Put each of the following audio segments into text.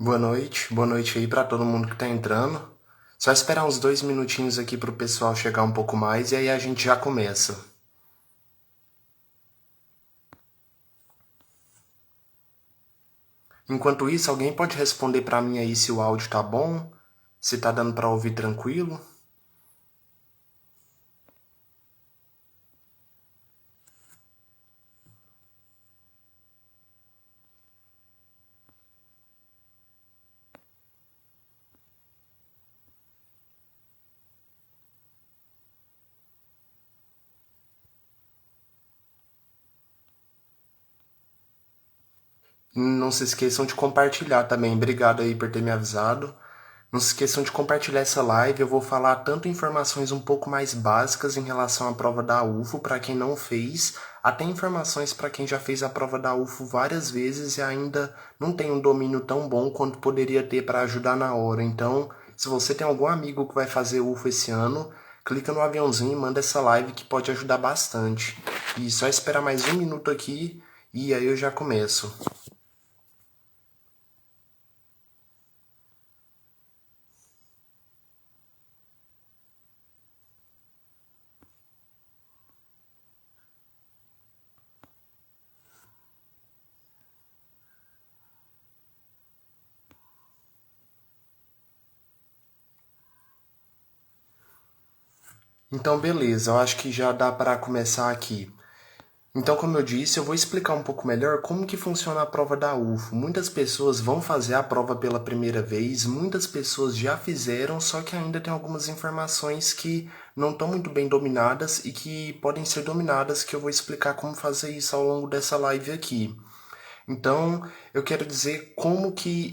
Boa noite aí pra todo mundo que tá entrando. Só esperar uns 2 minutinhos aqui pro pessoal chegar um pouco mais e aí a gente já começa. Enquanto isso, alguém pode responder pra mim aí se o áudio tá bom, se tá dando pra ouvir tranquilo? Não se esqueçam de compartilhar também. Obrigado aí por ter me avisado. Não se esqueçam de compartilhar essa live. Eu vou falar tanto informações um pouco mais básicas em relação à prova da UFO para quem não fez, até informações para quem já fez a prova da UFO várias vezes e ainda não tem um domínio tão bom quanto poderia ter para ajudar na hora. Então, se você tem algum amigo que vai fazer UFO esse ano, clica no aviãozinho e manda essa live que pode ajudar bastante. E só esperar mais 1 minuto aqui e aí eu já começo. Então, beleza, eu acho que já dá para começar aqui. Então, como eu disse, eu vou explicar um pouco melhor como que funciona a prova da UFO. Muitas pessoas vão fazer a prova pela primeira vez, muitas pessoas já fizeram, só que ainda tem algumas informações que não estão muito bem dominadas e que podem ser dominadas, que eu vou explicar como fazer isso ao longo dessa live aqui. Então, eu quero dizer como que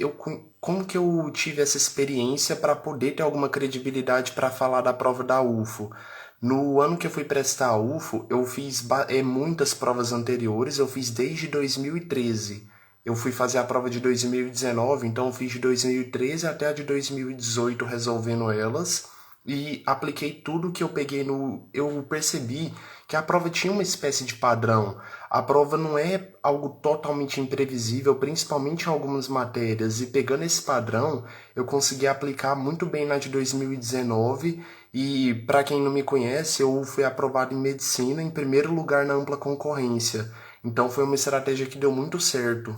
eu tive essa experiência para poder ter alguma credibilidade para falar da prova da UFO. No ano que eu fui prestar a UFO, eu fiz muitas provas anteriores, eu fiz desde 2013. Eu fui fazer a prova de 2019, então eu fiz de 2013 até a de 2018 resolvendo elas e apliquei tudo que eu peguei no. Eu percebi que a prova tinha uma espécie de padrão. A prova não é algo totalmente imprevisível, principalmente em algumas matérias, e pegando esse padrão, eu consegui aplicar muito bem na de 2019. E para quem não me conhece, eu fui aprovado em medicina em primeiro lugar na ampla concorrência. Então foi uma estratégia que deu muito certo.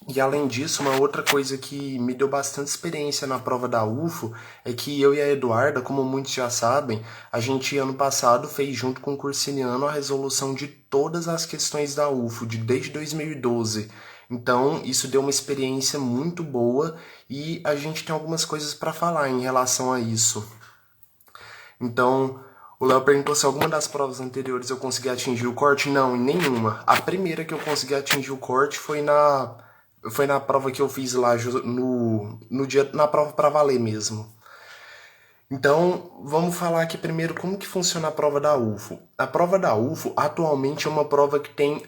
E além disso, uma outra coisa que me deu bastante experiência na prova da UFO é que eu e a Eduarda, como muitos já sabem, a gente ano passado fez junto com o Cursiniano a resolução de todas as questões da UFO, desde 2012. Então, isso deu uma experiência muito boa e a gente tem algumas coisas para falar em relação a isso. Então, o Léo perguntou se alguma das provas anteriores eu consegui atingir o corte. Não, em nenhuma. A primeira que eu consegui atingir o corte foi na prova que eu fiz lá no dia, na prova para valer mesmo. Então, vamos falar aqui primeiro como que funciona a prova da UFO. A prova da UFO atualmente é uma prova que tem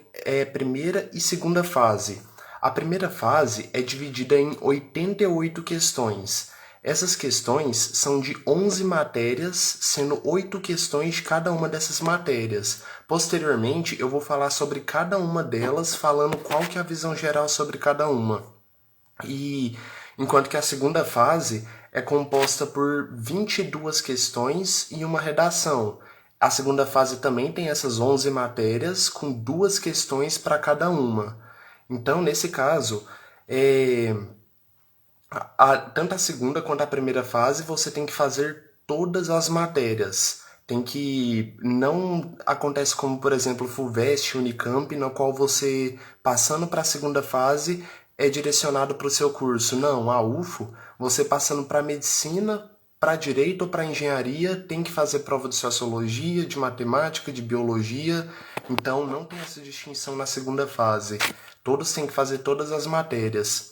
primeira e segunda fase. A primeira fase é dividida em 88 questões. Essas questões são de 11 matérias, sendo 8 questões de cada uma dessas matérias. Posteriormente, eu vou falar sobre cada uma delas, falando qual que é a visão geral sobre cada uma. E enquanto que a segunda fase é composta por 22 questões e uma redação. A segunda fase também tem essas 11 matérias, com 2 questões para cada uma. Então, nesse caso, tanto a segunda quanto a primeira fase você tem que fazer todas as matérias. Tem que. Não acontece como, por exemplo, FUVEST, Unicamp, na qual você, passando para a segunda fase, é direcionado para o seu curso. Não, a UFO, você passando para medicina, para direito ou para engenharia, tem que fazer prova de sociologia, de matemática, de biologia. Então não tem essa distinção na segunda fase. Todos têm que fazer todas as matérias.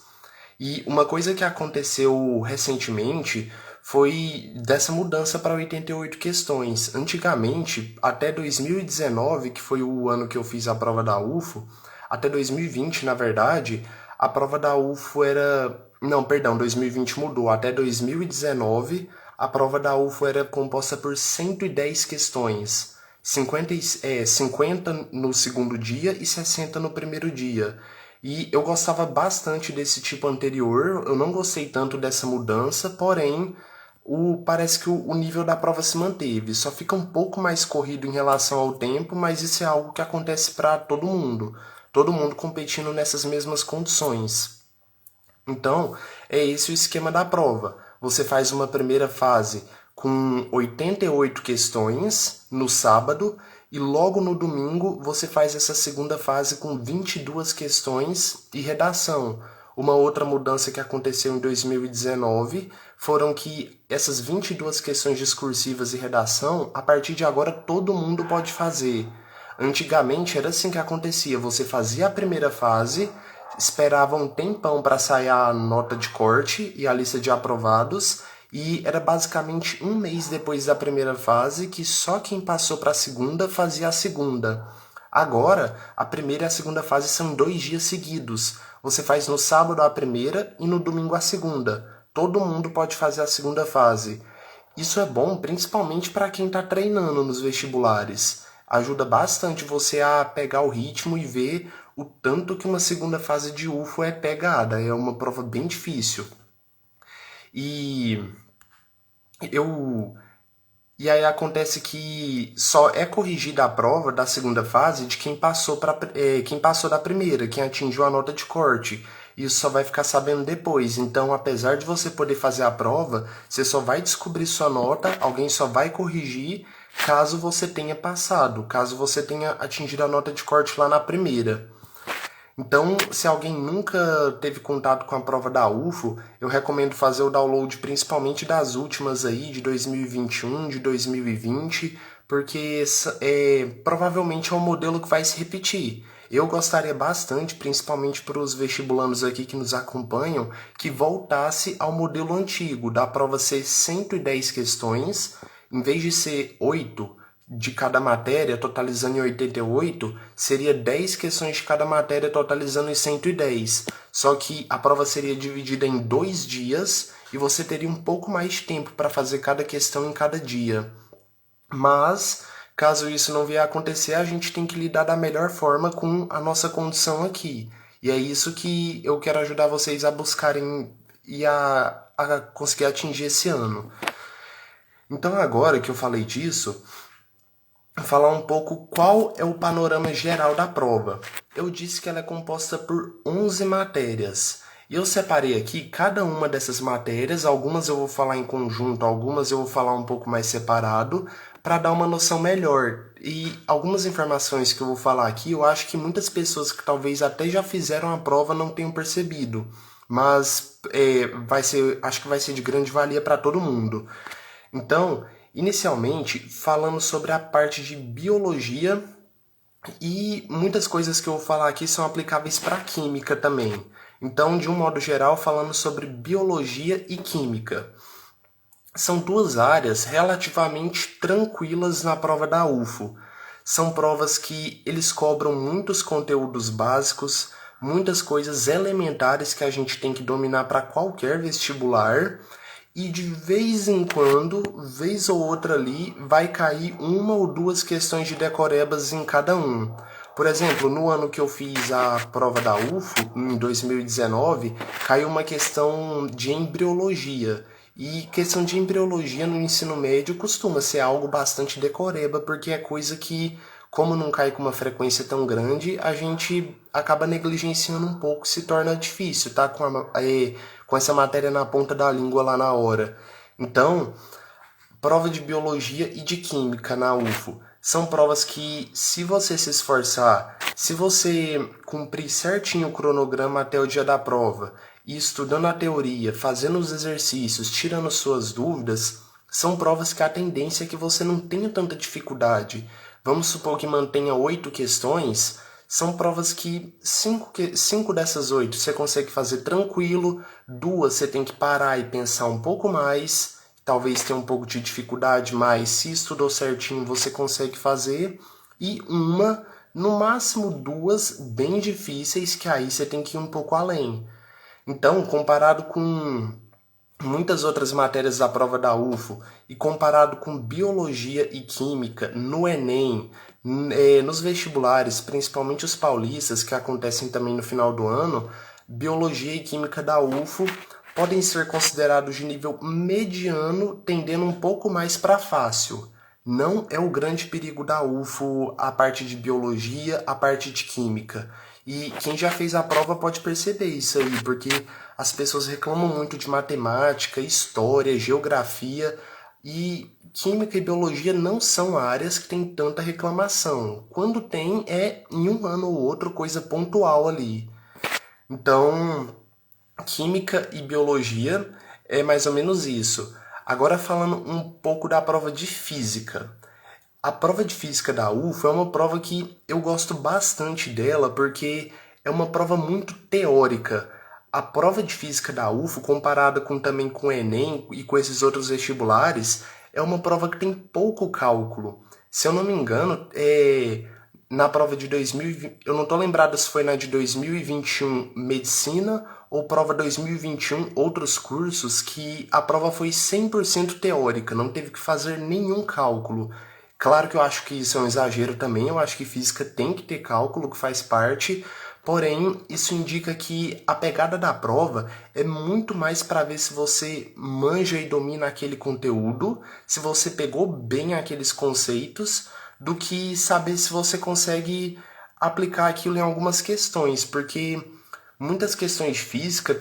E uma coisa que aconteceu recentemente foi dessa mudança para 88 questões. Antigamente, até 2019, que foi o ano que eu fiz a prova da UFO, até 2020, na verdade, a prova da UFO era. Não, perdão, 2020 mudou. Até 2019, a prova da UFO era composta por 110 questões. 50 no segundo dia e 60 no primeiro dia. E eu gostava bastante desse tipo anterior, eu não gostei tanto dessa mudança, porém, parece que o nível da prova se manteve. Só fica um pouco mais corrido em relação ao tempo, mas isso é algo que acontece para todo mundo. Todo mundo competindo nessas mesmas condições. Então, é esse o esquema da prova. Você faz uma primeira fase com 88 questões no sábado e logo no domingo você faz essa segunda fase com 22 questões e redação. Uma outra mudança que aconteceu em 2019 foram que essas 22 questões discursivas e redação, a partir de agora todo mundo pode fazer. Antigamente era assim que acontecia, você fazia a primeira fase, esperava um tempão para sair a nota de corte e a lista de aprovados, e era basicamente um mês depois da primeira fase que só quem passou para a segunda fazia a segunda. Agora, a primeira e a segunda fase são 2 dias seguidos. Você faz no sábado a primeira e no domingo a segunda. Todo mundo pode fazer a segunda fase. Isso é bom principalmente para quem está treinando nos vestibulares. Ajuda bastante você a pegar o ritmo e ver o tanto que uma segunda fase de UFO é pegada. É uma prova bem difícil. E eu e aí acontece que só é corrigida a prova da segunda fase de quem passou da primeira, quem atingiu a nota de corte. Isso só vai ficar sabendo depois. Então, apesar de você poder fazer a prova, você só vai descobrir sua nota, alguém só vai corrigir caso você tenha passado, caso você tenha atingido a nota de corte lá na primeira. Então, se alguém nunca teve contato com a prova da UFO, eu recomendo fazer o download principalmente das últimas aí, de 2021, de 2020, porque provavelmente é um modelo que vai se repetir. Eu gostaria bastante, principalmente para os vestibulandos aqui que nos acompanham, que voltasse ao modelo antigo, da prova ser 110 questões, em vez de ser 8 de cada matéria, totalizando em 88, seria 10 questões de cada matéria, totalizando em 110. Só que a prova seria dividida em 2 dias e você teria um pouco mais de tempo para fazer cada questão em cada dia. Mas, caso isso não vier a acontecer, a gente tem que lidar da melhor forma com a nossa condição aqui. E é isso que eu quero ajudar vocês a buscarem e a conseguir atingir esse ano. Então, agora que eu falei disso, falar um pouco qual é o panorama geral da prova. Eu disse que ela é composta por 11 matérias. E eu separei aqui cada uma dessas matérias, algumas eu vou falar em conjunto, algumas eu vou falar um pouco mais separado, para dar uma noção melhor. E algumas informações que eu vou falar aqui, eu acho que muitas pessoas que talvez até já fizeram a prova não tenham percebido. Mas acho que vai ser de grande valia para todo mundo. Então, inicialmente, falando sobre a parte de biologia e muitas coisas que eu vou falar aqui são aplicáveis para química também. Então, de um modo geral, falando sobre biologia e química. São duas áreas relativamente tranquilas na prova da UFO. São provas que eles cobram muitos conteúdos básicos, muitas coisas elementares que a gente tem que dominar para qualquer vestibular. E de vez em quando, vez ou outra ali, vai cair uma ou duas questões de decorebas em cada um. Por exemplo, no ano que eu fiz a prova da UFO, em 2019, caiu uma questão de embriologia. E questão de embriologia no ensino médio costuma ser algo bastante decoreba, porque é coisa que, como não cai com uma frequência tão grande, a gente acaba negligenciando um pouco, se torna difícil, tá? Com essa matéria na ponta da língua lá na hora. Então, prova de biologia e de química na UFO são provas que, se você se esforçar, se você cumprir certinho o cronograma até o dia da prova, e estudando a teoria, fazendo os exercícios, tirando suas dúvidas, são provas que a tendência é que você não tenha tanta dificuldade. Vamos supor que mantenha 8 questões, são provas que 5 dessas 8 você consegue fazer tranquilo, 2 você tem que parar e pensar um pouco mais, talvez tenha um pouco de dificuldade, mas se estudou certinho você consegue fazer, e uma, no máximo 2 bem difíceis, que aí você tem que ir um pouco além. Então, comparado com muitas outras matérias da prova da UFO e comparado com biologia e química no Enem, Nos vestibulares, principalmente os paulistas, que acontecem também no final do ano, biologia e química da UFO podem ser considerados de nível mediano, tendendo um pouco mais para fácil. Não é o grande perigo da UFO a parte de biologia, a parte de química. E quem já fez a prova pode perceber isso aí, porque as pessoas reclamam muito de matemática, história, geografia, e química e biologia não são áreas que tem tanta reclamação. Quando tem, é em um ano ou outro, coisa pontual ali. Então, química e biologia é mais ou menos isso. Agora falando um pouco da prova de física. A prova de física da UFO é uma prova que eu gosto bastante dela porque é uma prova muito teórica. A prova de física da UFO, comparada também com o Enem e com esses outros vestibulares, é uma prova que tem pouco cálculo. Se eu não me engano, na prova de 2020, eu não estou lembrado se foi na de 2021 medicina ou prova 2021 outros cursos, que a prova foi 100% teórica, não teve que fazer nenhum cálculo. Claro que eu acho que isso é um exagero também, eu acho que física tem que ter cálculo, que faz parte, porém isso indica que a pegada da prova é muito mais para ver se você manja e domina aquele conteúdo, se você pegou bem aqueles conceitos, do que saber se você consegue aplicar aquilo em algumas questões, porque muitas questões de física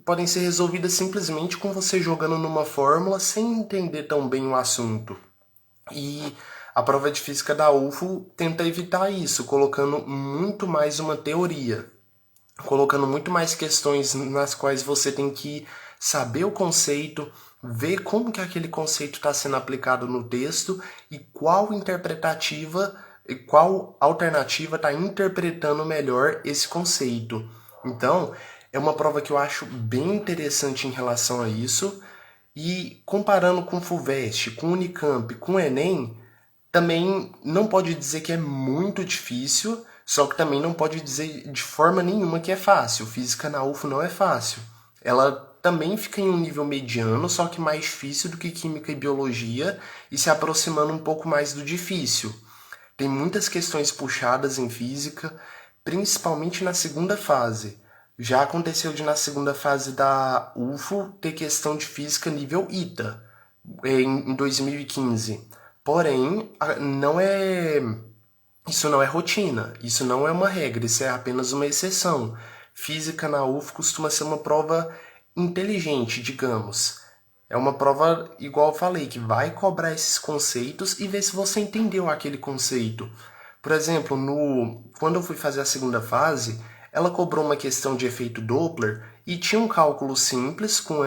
podem ser resolvidas simplesmente com você jogando numa fórmula sem entender tão bem o assunto. E a prova de física da UFO tenta evitar isso, colocando muito mais uma teoria, colocando muito mais questões nas quais você tem que saber o conceito, ver como que aquele conceito está sendo aplicado no texto e qual alternativa está interpretando melhor esse conceito. Então, é uma prova que eu acho bem interessante em relação a isso. E comparando com o FUVEST, com o Unicamp, com o Enem, também não pode dizer que é muito difícil, só que também não pode dizer de forma nenhuma que é fácil. Física na UFO não é fácil. Ela também fica em um nível mediano, só que mais difícil do que química e biologia e se aproximando um pouco mais do difícil. Tem muitas questões puxadas em física, principalmente na segunda fase. Já aconteceu de na segunda fase da UFO ter questão de física nível ITA em 2015. Porém, isso não é rotina, isso não é uma regra, isso é apenas uma exceção. Física na UFO costuma ser uma prova inteligente, digamos. É uma prova, igual eu falei, que vai cobrar esses conceitos e ver se você entendeu aquele conceito. Por exemplo, quando eu fui fazer a segunda fase, ela cobrou uma questão de efeito Doppler e tinha um cálculo simples com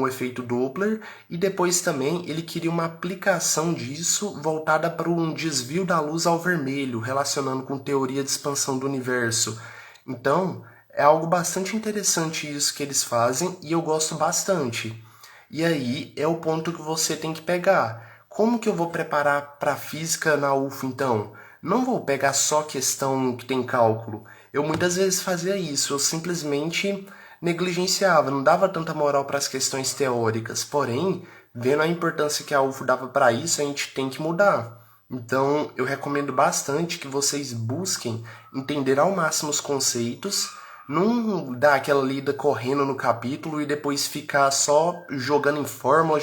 o efeito Doppler e depois também ele queria uma aplicação disso voltada para um desvio da luz ao vermelho, relacionando com teoria de expansão do universo. Então, é algo bastante interessante isso que eles fazem e eu gosto bastante. E aí é o ponto que você tem que pegar. Como que eu vou preparar para física na UFO então? Não vou pegar só questão que tem cálculo. Eu muitas vezes fazia isso, eu simplesmente negligenciava, não dava tanta moral para as questões teóricas. Porém, vendo a importância que a UFO dava para isso, a gente tem que mudar. Então, eu recomendo bastante que vocês busquem entender ao máximo os conceitos, não dar aquela lida correndo no capítulo e depois ficar só jogando em fórmula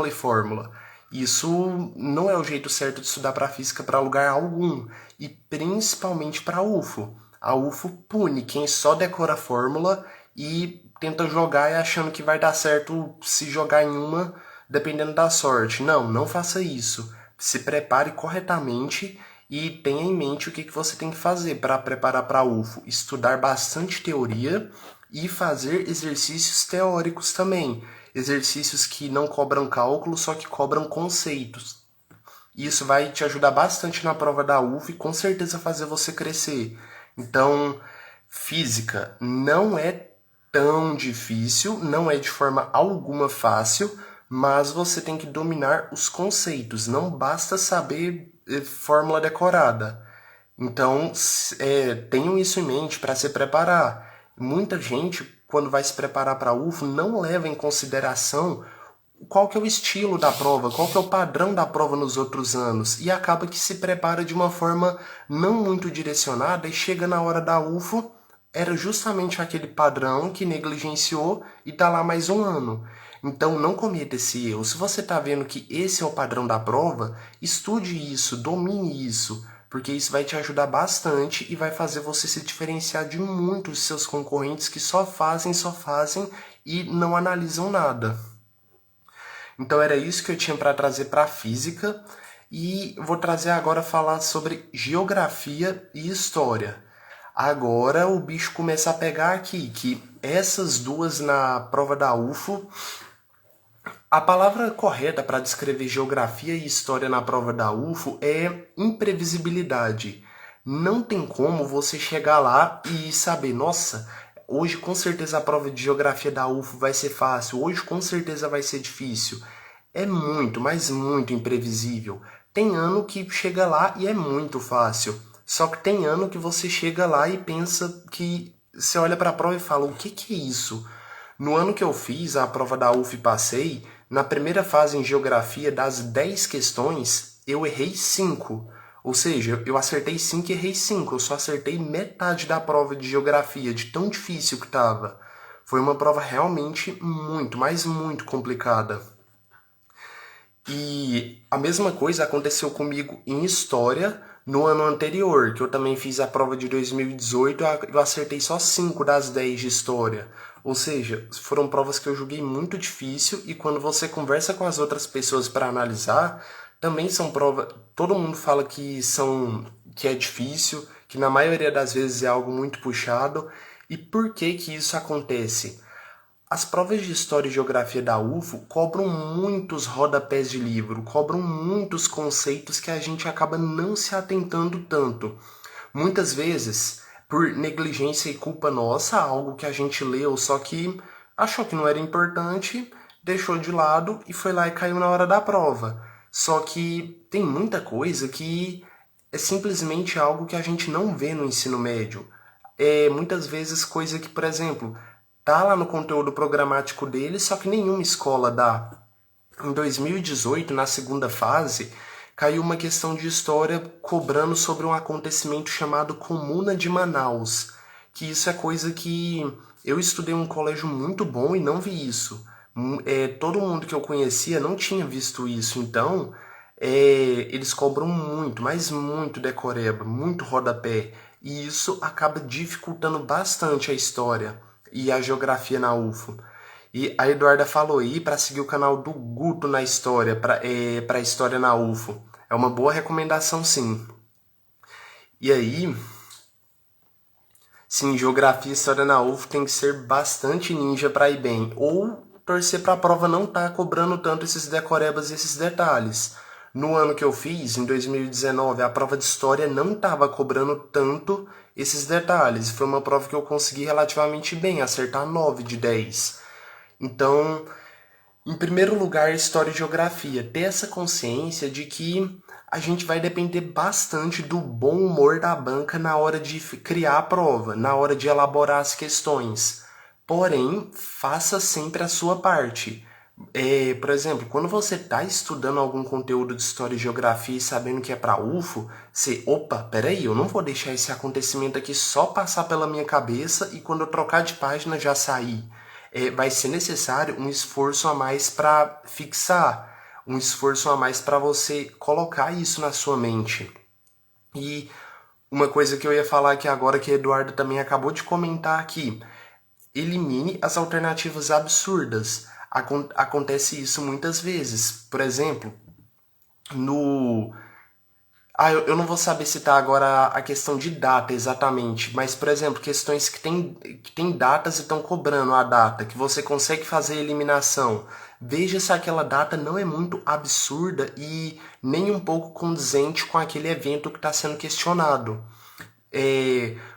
e fórmula. Isso não é o jeito certo de estudar para física para lugar algum, e principalmente para UFO. A UFO pune quem só decora a fórmula e tenta jogar e achando que vai dar certo se jogar em uma, dependendo da sorte. Não, não faça isso. Se prepare corretamente e tenha em mente o que você tem que fazer para preparar para a UFO. Estudar bastante teoria e fazer exercícios teóricos também. Exercícios que não cobram cálculo, só que cobram conceitos. Isso vai te ajudar bastante na prova da UFO e com certeza fazer você crescer. Então, física não é tão difícil, não é de forma alguma fácil, mas você tem que dominar os conceitos, não basta saber fórmula decorada. Então, tenham isso em mente para se preparar. Muita gente, quando vai se preparar para a UFO, não leva em consideração qual que é o estilo da prova, qual que é o padrão da prova nos outros anos, e acaba que se prepara de uma forma não muito direcionada e chega na hora da UFO, era justamente aquele padrão que negligenciou e tá lá mais um ano. Então não cometa esse erro. Se você está vendo que esse é o padrão da prova, estude isso, domine isso, porque isso vai te ajudar bastante e vai fazer você se diferenciar de muitos seus concorrentes que só fazem e não analisam nada. Então era isso que eu tinha para trazer para a física e vou trazer agora falar sobre geografia e história. Agora o bicho começa a pegar aqui, que essas duas na prova da UFO, a palavra correta para descrever geografia e história na prova da UFO é imprevisibilidade. Não tem como você chegar lá e saber, nossa, hoje com certeza a prova de geografia da UFO vai ser fácil, hoje com certeza vai ser difícil. É muito, mas muito imprevisível. Tem ano que chega lá e é muito fácil. Só que tem ano que você chega lá e pensa que você olha para a prova e fala: o que que é isso? No ano que eu fiz a prova da UF e passei, na primeira fase em geografia, das 10 questões, eu errei 5. Ou seja, eu acertei 5 e errei 5. Eu só acertei metade da prova de geografia, de tão difícil que estava. Foi uma prova realmente muito, mas muito complicada. E a mesma coisa aconteceu comigo em história no ano anterior, que eu também fiz a prova de 2018, eu acertei só 5 das 10 de história. Ou seja, foram provas que eu julguei muito difícil e quando você conversa com as outras pessoas para analisar, também são provas, todo mundo fala que é difícil, que na maioria das vezes é algo muito puxado. E por que que isso acontece? As provas de História e Geografia da UFO cobram muitos rodapés de livro, cobram muitos conceitos que a gente acaba não se atentando tanto. Muitas vezes, por negligência e culpa nossa, algo que a gente leu, só que achou que não era importante, deixou de lado e foi lá e caiu na hora da prova. Só que tem muita coisa que é simplesmente algo que a gente não vê no ensino médio. É muitas vezes coisa que, por exemplo, tá lá no conteúdo programático dele, só que nenhuma escola dá. Em 2018, na segunda fase, caiu uma questão de história cobrando sobre um acontecimento chamado Comuna de Manaus, que isso é coisa que eu estudei em um colégio muito bom e não vi isso. Todo mundo que eu conhecia não tinha visto isso, então eles cobram muito, mas muito decoreba, muito rodapé, e isso acaba dificultando bastante a história e a geografia na UFO. E a Eduarda falou aí para seguir o canal do Guto na história, para história na UFO. É uma boa recomendação, sim. E aí, sim, geografia e história na UFO tem que ser bastante ninja para ir bem. Ou torcer para a prova não estar cobrando tanto esses decorebas e esses detalhes. No ano que eu fiz, em 2019, a prova de história não estava cobrando tanto esses detalhes. Foi uma prova que eu consegui relativamente bem, acertar 9 de 10. Então, em primeiro lugar, história e geografia. Ter essa consciência de que a gente vai depender bastante do bom humor da banca na hora de criar a prova, na hora de elaborar as questões. Porém, faça sempre a sua parte. Por exemplo, quando você está estudando algum conteúdo de história e geografia e sabendo que é para UFO, você, opa, peraí, eu não vou deixar esse acontecimento aqui só passar pela minha cabeça e quando eu trocar de página já sair. Vai ser necessário um esforço a mais para fixar, um esforço a mais para você colocar isso na sua mente. E uma coisa que eu ia falar aqui agora, que a Eduardo também acabou de comentar aqui, elimine as alternativas absurdas. Acontece isso muitas vezes. Por exemplo, no eu não vou saber citar agora a questão de data exatamente, mas, por exemplo, questões que tem datas e estão cobrando a data, que você consegue fazer a eliminação. Veja se aquela data não é muito absurda e nem um pouco condizente com aquele evento que está sendo questionado.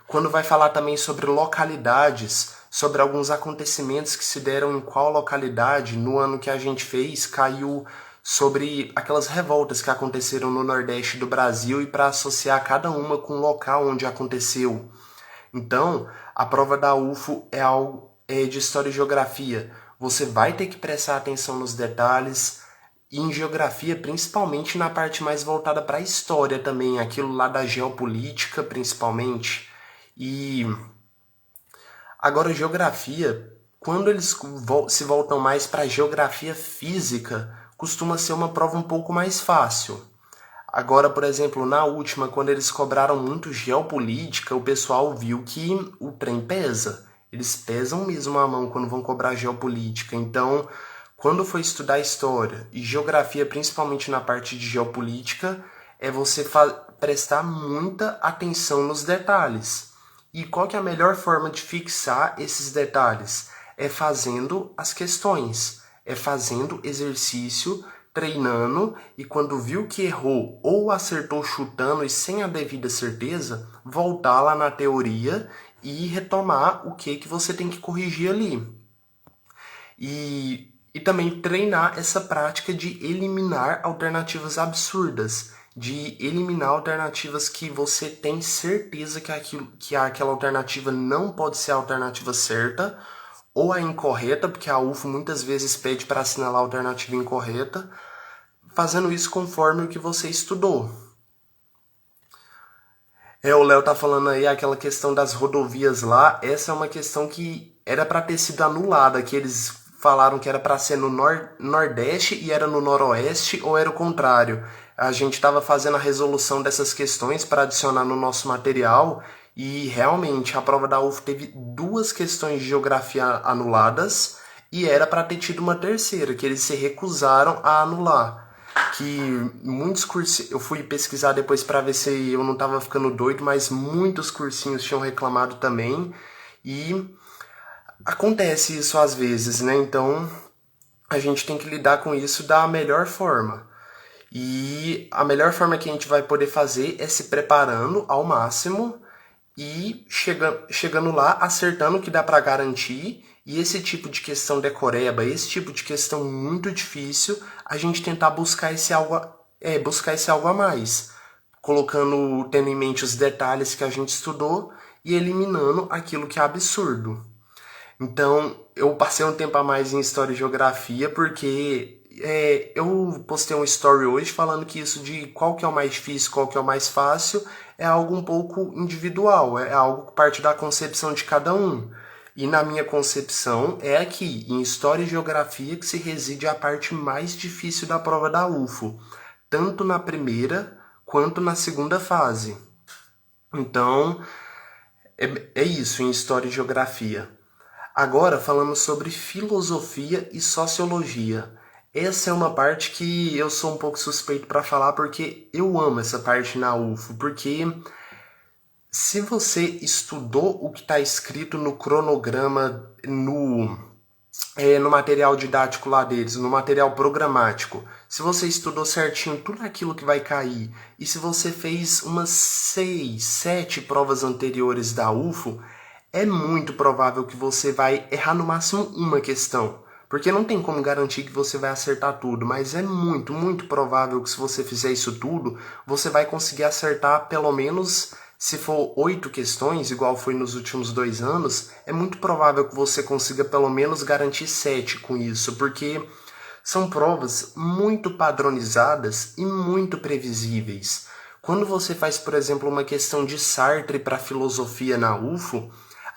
Quando vai falar também sobre localidades, sobre alguns acontecimentos que se deram em qual localidade, no ano que a gente fez, caiu sobre aquelas revoltas que aconteceram no Nordeste do Brasil e para associar cada uma com o local onde aconteceu. Então, a prova da UFO é algo de História e Geografia. Você vai ter que prestar atenção nos detalhes, e em geografia, principalmente na parte mais voltada para a história também, aquilo lá da geopolítica, principalmente. E agora, geografia, quando eles se voltam mais para geografia física, costuma ser uma prova um pouco mais fácil. Agora, por exemplo, na última, quando eles cobraram muito geopolítica, o pessoal viu que o trem pesa. Eles pesam mesmo a mão quando vão cobrar geopolítica. Então, quando for estudar história e geografia, principalmente na parte de geopolítica, é você prestar muita atenção nos detalhes. E qual que é a melhor forma de fixar esses detalhes? É fazendo as questões, é fazendo exercício, treinando, e quando viu que errou ou acertou chutando e sem a devida certeza, voltar lá na teoria e retomar o que você tem que corrigir ali. E também treinar essa prática de eliminar alternativas absurdas, de eliminar alternativas que você tem certeza que aquela alternativa não pode ser a alternativa certa, ou a incorreta, porque a UFO muitas vezes pede para assinalar a alternativa incorreta, fazendo isso conforme o que você estudou. O Léo tá falando aí aquela questão das rodovias lá, essa é uma questão que era para ter sido anulada, que eles falaram que era para ser no Nordeste e era no Noroeste, ou era o contrário. A gente estava fazendo a resolução dessas questões para adicionar no nosso material e realmente a prova da UF teve 2 questões de geografia anuladas e era para ter tido uma terceira, que eles se recusaram a anular. Que muitos cursinhos, eu fui pesquisar depois para ver se eu não estava ficando doido, mas muitos cursinhos tinham reclamado também e acontece isso às vezes, né? Então a gente tem que lidar com isso da melhor forma. E a melhor forma que a gente vai poder fazer é se preparando ao máximo e chegando lá, acertando o que dá para garantir. E esse tipo de questão decoreba, esse tipo de questão muito difícil, a gente tentar buscar esse algo a mais, colocando, tendo em mente os detalhes que a gente estudou e eliminando aquilo que é absurdo. Então, eu passei um tempo a mais em História e Geografia porque eu postei um story hoje falando que isso de qual que é o mais difícil, qual que é o mais fácil, é algo um pouco individual, é algo que parte da concepção de cada um. E na minha concepção é aqui, em História e Geografia, que se reside a parte mais difícil da prova da UFO, tanto na primeira quanto na segunda fase. Então, é isso em História e Geografia. Agora falamos sobre filosofia e sociologia. Essa é uma parte que eu sou um pouco suspeito para falar porque eu amo essa parte na UFO, porque se você estudou o que está escrito no cronograma, no material didático lá deles, no material programático, se você estudou certinho tudo aquilo que vai cair, e se você fez umas 6, 7 provas anteriores da UFO, é muito provável que você vai errar no máximo uma questão. Porque não tem como garantir que você vai acertar tudo, mas é muito, muito provável que se você fizer isso tudo, você vai conseguir acertar pelo menos, se for 8 questões, igual foi nos últimos 2 anos, é muito provável que você consiga pelo menos garantir 7 com isso, porque são provas muito padronizadas e muito previsíveis. Quando você faz, por exemplo, uma questão de Sartre para filosofia na UFO,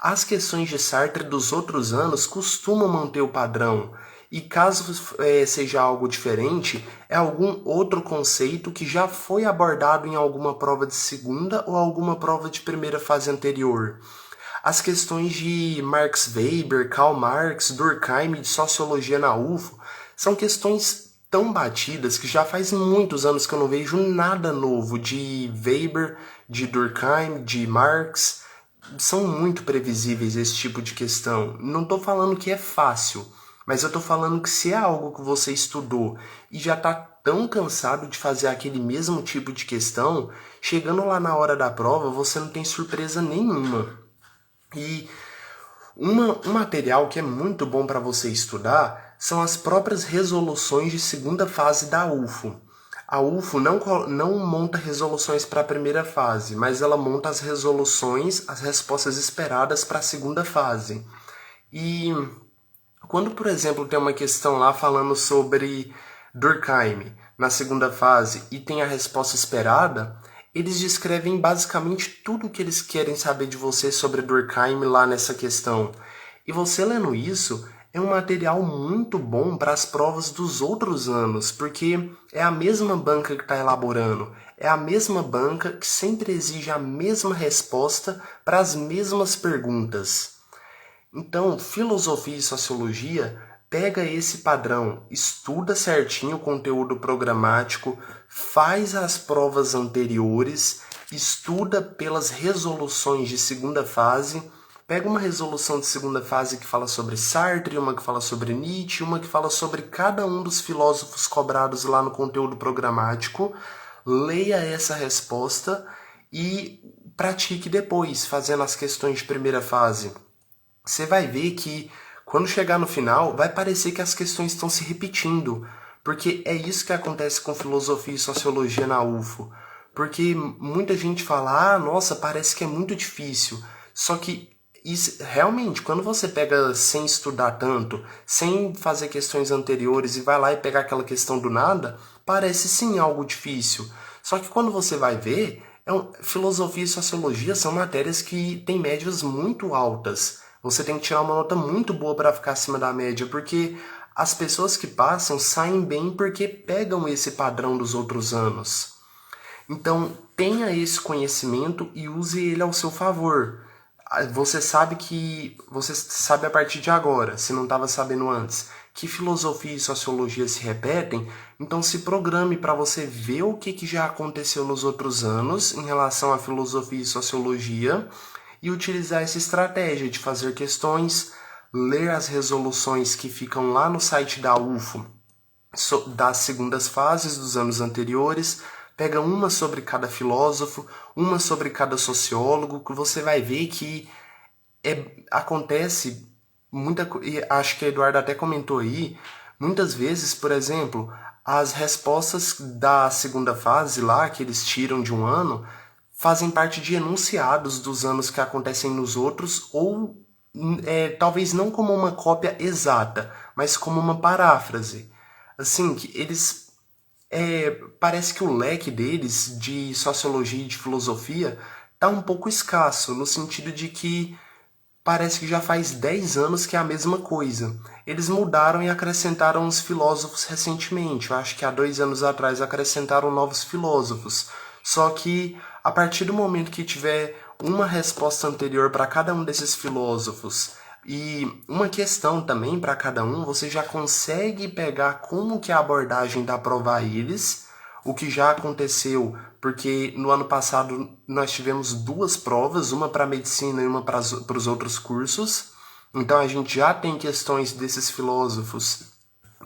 as questões de Sartre dos outros anos costumam manter o padrão, e caso seja algo diferente, é algum outro conceito que já foi abordado em alguma prova de segunda ou alguma prova de primeira fase anterior. As questões de Max Weber, Karl Marx, Durkheim de sociologia na UFO são questões tão batidas que já faz muitos anos que eu não vejo nada novo de Weber, de Durkheim, de Marx. São muito previsíveis esse tipo de questão. Não estou falando que é fácil, mas eu estou falando que se é algo que você estudou e já está tão cansado de fazer aquele mesmo tipo de questão, chegando lá na hora da prova, você não tem surpresa nenhuma. E um material que é muito bom para você estudar são as próprias resoluções de segunda fase da UFO. A UFO não monta resoluções para a primeira fase, mas ela monta as resoluções, as respostas esperadas para a segunda fase. E Quando, por exemplo, tem uma questão lá falando sobre Durkheim na segunda fase e tem a resposta esperada, eles descrevem basicamente tudo o que eles querem saber de você sobre Durkheim lá nessa questão. E você lendo isso é um material muito bom para as provas dos outros anos, porque é a mesma banca que está elaborando, é a mesma banca que sempre exige a mesma resposta para as mesmas perguntas. Então, filosofia e sociologia pega esse padrão, estuda certinho o conteúdo programático, faz as provas anteriores, estuda pelas resoluções de segunda fase, pega uma resolução de segunda fase que fala sobre Sartre, uma que fala sobre Nietzsche, uma que fala sobre cada um dos filósofos cobrados lá no conteúdo programático, leia essa resposta e pratique depois, fazendo as questões de primeira fase. Você vai ver que quando chegar no final, vai parecer que as questões estão se repetindo, porque é isso que acontece com filosofia e sociologia na UFO. Porque muita gente fala, nossa, parece que é muito difícil. Só que isso, realmente, quando você pega sem estudar tanto, sem fazer questões anteriores e vai lá e pegar aquela questão do nada, parece sim algo difícil. Só que quando você vai ver, filosofia e sociologia são matérias que têm médias muito altas. Você tem que tirar uma nota muito boa para ficar acima da média, porque as pessoas que passam saem bem porque pegam esse padrão dos outros anos. Então, tenha esse conhecimento e use ele ao seu favor. Você sabe a partir de agora, se não estava sabendo antes, que filosofia e sociologia se repetem, então se programe para você ver o que já aconteceu nos outros anos em relação à filosofia e sociologia e utilizar essa estratégia de fazer questões, ler as resoluções que ficam lá no site da UFO das segundas fases dos anos anteriores, pega uma sobre cada filósofo, uma sobre cada sociólogo, que você vai ver que acontece muita coisa, acho que a Eduardo até comentou aí, muitas vezes, por exemplo, as respostas da segunda fase lá, que eles tiram de um ano, fazem parte de enunciados dos anos que acontecem nos outros, ou talvez não como uma cópia exata, mas como uma paráfrase. Assim, que eles. Parece que o leque deles de sociologia e de filosofia tá um pouco escasso, no sentido de que parece que já faz 10 anos que é a mesma coisa. Eles mudaram e acrescentaram os filósofos recentemente. Eu acho que há 2 anos atrás acrescentaram novos filósofos. Só que a partir do momento que tiver uma resposta anterior para cada um desses filósofos e uma questão também para cada um, você já consegue pegar como que a abordagem dá prova a eles, o que já aconteceu, porque no ano passado nós tivemos 2 provas, uma para medicina e uma para os outros cursos. Então a gente já tem questões desses filósofos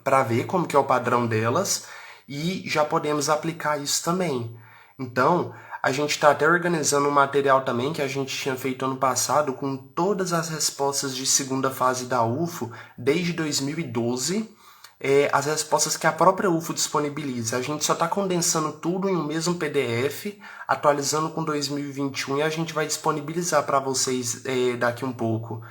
para ver como que é o padrão delas e já podemos aplicar isso também. Então, a gente está até organizando um material também que a gente tinha feito ano passado com todas as respostas de segunda fase da UFO desde 2012, as respostas que a própria UFO disponibiliza. A gente só está condensando tudo em um mesmo PDF, atualizando com 2021 e a gente vai disponibilizar para vocês daqui um pouco.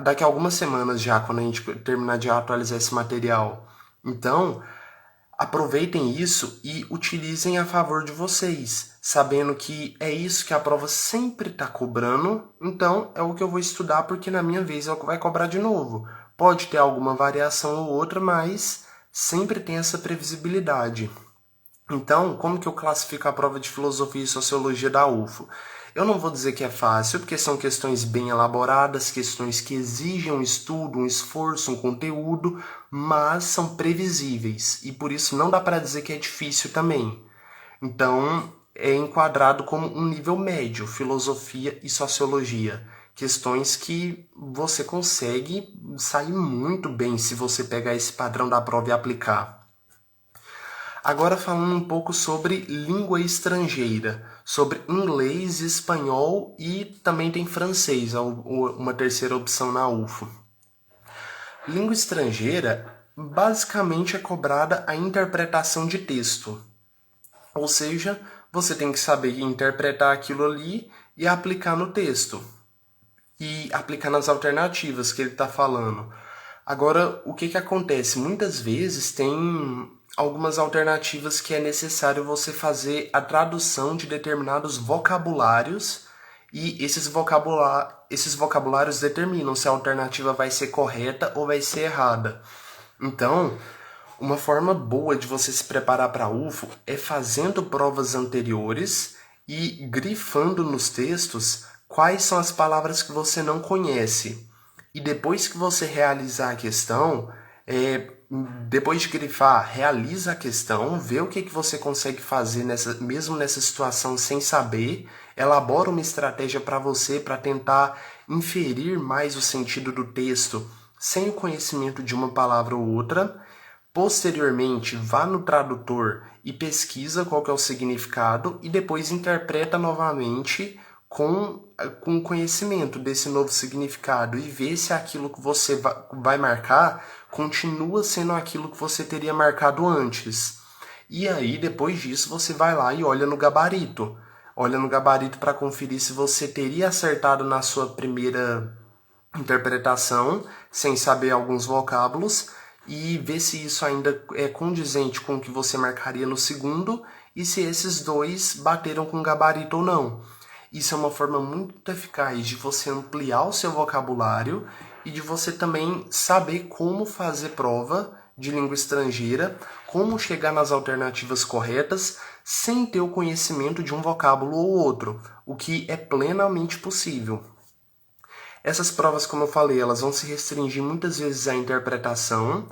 Daqui a algumas semanas já, quando a gente terminar de atualizar esse material. Então, aproveitem isso e utilizem a favor de vocês, sabendo que é isso que a prova sempre está cobrando, então é o que eu vou estudar porque na minha vez é o que vai cobrar de novo. Pode ter alguma variação ou outra, mas sempre tem essa previsibilidade. Então, como que eu classifico a prova de filosofia e sociologia da UFO? Eu não vou dizer que é fácil, porque são questões bem elaboradas, questões que exigem um estudo, um esforço, um conteúdo, mas são previsíveis e por isso não dá para dizer que é difícil também. Então, é enquadrado como um nível médio, filosofia e sociologia. Questões que você consegue sair muito bem se você pegar esse padrão da prova e aplicar. Agora falando um pouco sobre língua estrangeira, sobre inglês, espanhol e também tem francês, uma terceira opção na UFO. Língua estrangeira basicamente é cobrada a interpretação de texto, ou seja, você tem que saber interpretar aquilo ali e aplicar no texto. e aplicar nas alternativas que ele está falando. Agora, o que acontece? Muitas vezes tem algumas alternativas que é necessário você fazer a tradução de determinados vocabulários e esses vocabulários determinam se a alternativa vai ser correta ou vai ser errada. Então, uma forma boa de você se preparar para a UFO é fazendo provas anteriores e grifando nos textos quais são as palavras que você não conhece. E depois que você realizar a questão, depois de grifar, realiza a questão, vê o que você consegue fazer mesmo nessa situação sem saber, elabora uma estratégia para você para tentar inferir mais o sentido do texto sem o conhecimento de uma palavra ou outra. Posteriormente, vá no tradutor e pesquisa qual que é o significado e depois interpreta novamente com conhecimento desse novo significado e vê se aquilo que você vai marcar continua sendo aquilo que você teria marcado antes. E aí, depois disso, você vai lá e olha no gabarito. Olha no gabarito para conferir se você teria acertado na sua primeira interpretação, sem saber alguns vocábulos, e ver se isso ainda é condizente com o que você marcaria no segundo e se esses dois bateram com o gabarito ou não. Isso é uma forma muito eficaz de você ampliar o seu vocabulário e de você também saber como fazer prova de língua estrangeira, como chegar nas alternativas corretas sem ter o conhecimento de um vocábulo ou outro, o que é plenamente possível. Essas provas, como eu falei, elas vão se restringir muitas vezes à interpretação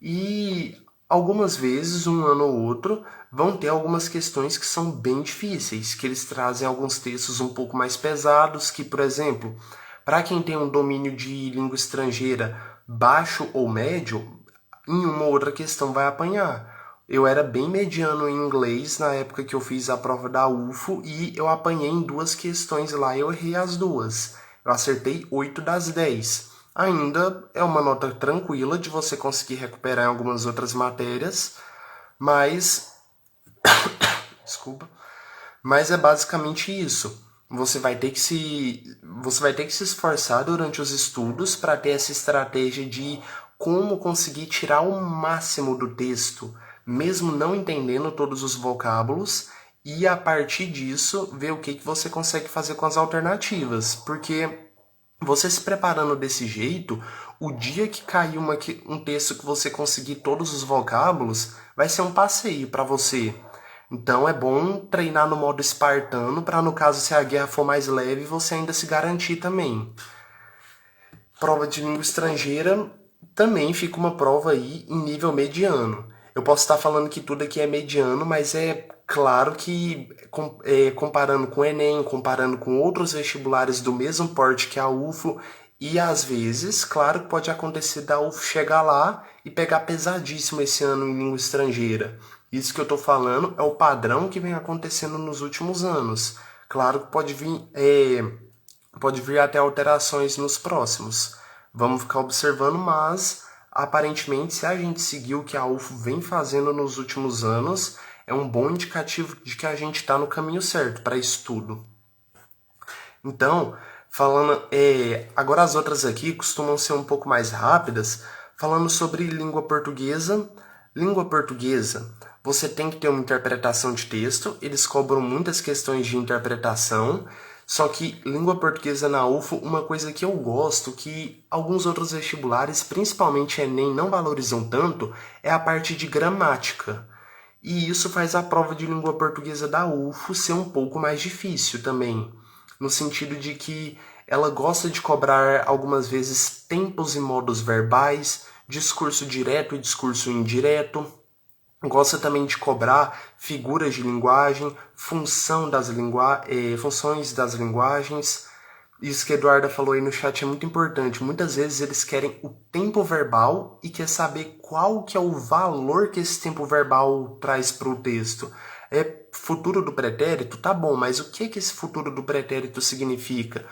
e algumas vezes, um ano ou outro, vão ter algumas questões que são bem difíceis, que eles trazem alguns textos um pouco mais pesados, que, por exemplo, para quem tem um domínio de língua estrangeira baixo ou médio, em uma ou outra questão vai apanhar. Eu era bem mediano em inglês na época que eu fiz a prova da UFO e eu apanhei em duas questões lá e eu errei as duas. Eu acertei 8 das 10. Ainda é uma nota tranquila de você conseguir recuperar em algumas outras matérias, mas desculpa, mas é basicamente isso. Você vai ter que se esforçar durante os estudos para ter essa estratégia de como conseguir tirar o máximo do texto, mesmo não entendendo todos os vocábulos, e a partir disso ver o que você consegue fazer com as alternativas, porque você se preparando desse jeito, o dia que cair um texto que você conseguir todos os vocábulos, vai ser um passeio para você. Então é bom treinar no modo espartano para, no caso, se a guerra for mais leve, você ainda se garantir também. Prova de língua estrangeira também fica uma prova aí em nível mediano. Eu posso estar falando que tudo aqui é mediano, mas é claro que comparando com o Enem, comparando com outros vestibulares do mesmo porte que a UFO, e às vezes, claro que pode acontecer da UFO chegar lá e pegar pesadíssimo esse ano em língua estrangeira. Isso que eu estou falando é o padrão que vem acontecendo nos últimos anos. Claro que pode vir até alterações nos próximos. Vamos ficar observando, mas aparentemente, se a gente seguir o que a UFO vem fazendo nos últimos anos, é um bom indicativo de que a gente está no caminho certo para isso tudo. Então, falando, agora as outras aqui costumam ser um pouco mais rápidas, falando sobre língua portuguesa. Língua portuguesa, você tem que ter uma interpretação de texto, eles cobram muitas questões de interpretação, só que língua portuguesa na UFO, uma coisa que eu gosto, que alguns outros vestibulares, principalmente Enem, não valorizam tanto, é a parte de gramática. E isso faz a prova de língua portuguesa da UFO ser um pouco mais difícil também, no sentido de que ela gosta de cobrar algumas vezes tempos e modos verbais, discurso direto e discurso indireto. Gosta também de cobrar figuras de linguagem, funções das linguagens. Isso que a Eduarda falou aí no chat é muito importante. Muitas vezes eles querem o tempo verbal e quer saber qual que é o valor que esse tempo verbal traz para o texto. Futuro do pretérito? Tá bom, mas o que esse futuro do pretérito significa?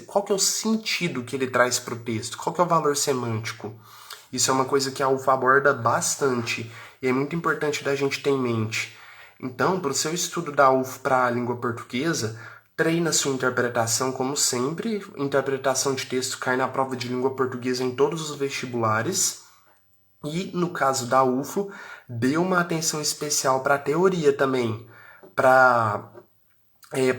Qual que é o sentido que ele traz para o texto? Qual que é o valor semântico? Isso é uma coisa que a UFO aborda bastante e é muito importante da gente ter em mente. Então, para o seu estudo da UFO para a língua portuguesa, treina sua interpretação como sempre. Interpretação de texto cai na prova de língua portuguesa em todos os vestibulares. E no caso da UFO, dê uma atenção especial para a teoria também, para